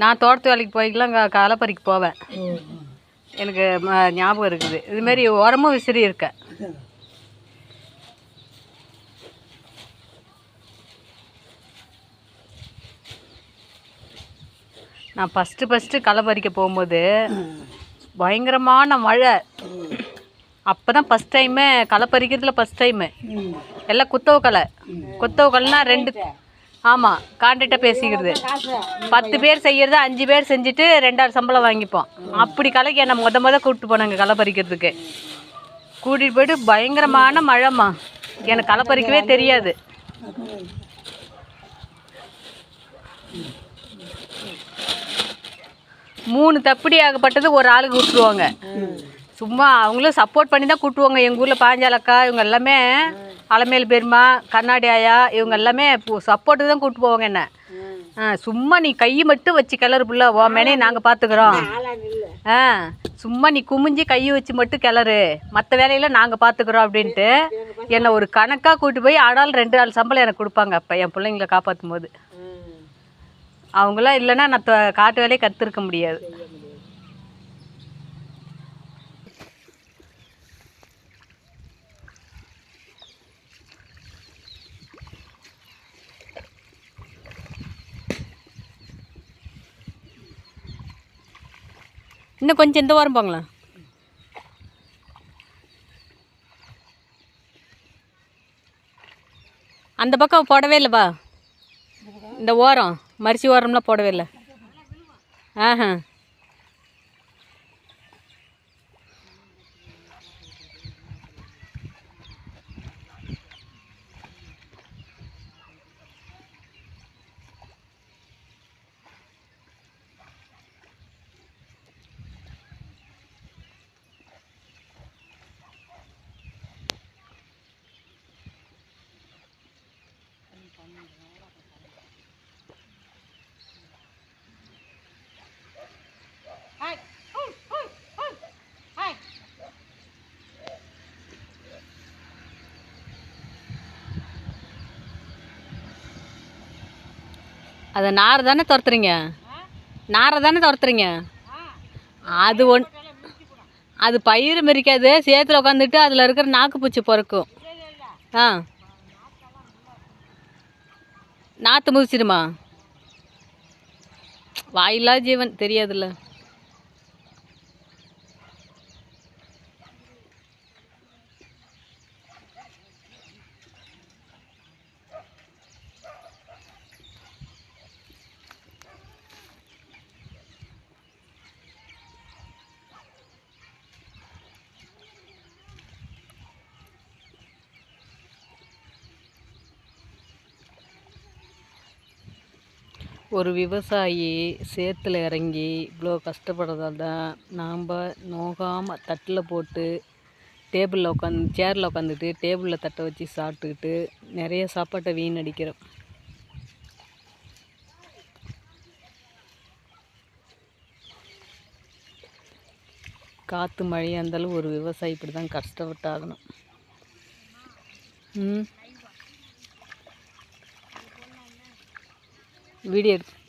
நான் தோட்டத்து வேலைக்கு போய்க்கலாம் களை பறிக்க போவேன். எனக்கு ஞாபகம் இருக்குது. இதுமாரி உரமும் விசிறி இருக்கேன். நான் ஃபஸ்ட்டு களை பறிக்க போகும்போது பயங்கரமான மழை. அப்போ தான் ஃபஸ்ட் டைமு களை பறிக்கிறதுல ஃபஸ்ட் டைமு. எல்லாம் குத்தவ களைனா 2 ஆமாம் கான்ட்ராக்டாக பேசிக்கிறது. 10 பேர் செய்கிறது 5 பேர் செஞ்சுட்டு 2000 சம்பளம் வாங்கிப்போம். அப்படி களைக்கு என்னை முத கூப்பிட்டு போனாங்க களை பறிக்கிறதுக்கு. கூட்டிகிட்டு போய்ட்டு பயங்கரமான மழைம்மா. எனக்கு களை பறிக்கவே தெரியாது. மூணு தப்படி ஆகப்பட்டது ஒரு ஆளுக்கு விட்டுருவாங்க. சும்மா அவங்களும் சப்போர்ட் பண்ணி தான் கூட்டுவாங்க. எங்கள் ஊரில் பாஞ்சாலக்கா இவங்க எல்லாமே அலமேல் பெருமா கண்ணாடி ஆயா இவங்க எல்லாமே சப்போர்ட்டு தான் கூப்பிட்டு போவாங்க என்ன. சும்மா நீ கை மட்டும் வச்சு கிளறு புள்ள ஓ மேனே நாங்கள் பார்த்துக்குறோம். சும்மா நீ குமிஞ்சி கையை வச்சு மட்டும் கிளறு, மற்ற வேலையில் நாங்கள் பார்த்துக்குறோம் அப்படின்ட்டு என்னை ஒரு கணக்காக கூப்பிட்டு போய் ஆனாலும் 2 நாள் சம்பளம் எனக்கு கொடுப்பாங்க. அப்போ என் பிள்ளைங்களை காப்பாற்றும் போது அவங்களாம் இல்லைன்னா நான் காட்டு வேலையை கற்றுருக்க முடியாது. இன்னும் கொஞ்சம் இந்த வாரம் போங்களா. அந்த பக்கம் போடவே இல்லைப்பா. இந்த ஓரம் மரிசி ஓரம்லாம் போடவே இல்லை. அதை நாரை தானே துரத்துறீங்க. அது பயிர் மறிக்காது. சேத்துல உட்காந்துட்டு அதில் இருக்கிற நாக்குப்பூச்சி பிறக்கும். நாற்று முதிச்சிடுமா? வாயில்லா ஜீவன் தெரியாதுல்ல. ஒரு விவசாயி சேத்துல இறங்கி இவ்வளோ கஷ்டப்படுறதால தான் நாம் நோகாமல் தட்டில் போட்டு சேரில் உட்காந்துட்டு டேபிளில் தட்டை வச்சு சாப்பிட்டுக்கிட்டு நிறைய சாப்பாட்டை வீணடிக்கிறோம். காற்று மழையாக இருந்தாலும் ஒரு விவசாயி இப்படி தான் கஷ்டப்பட்டாகணும். வீடியோ எடுத்து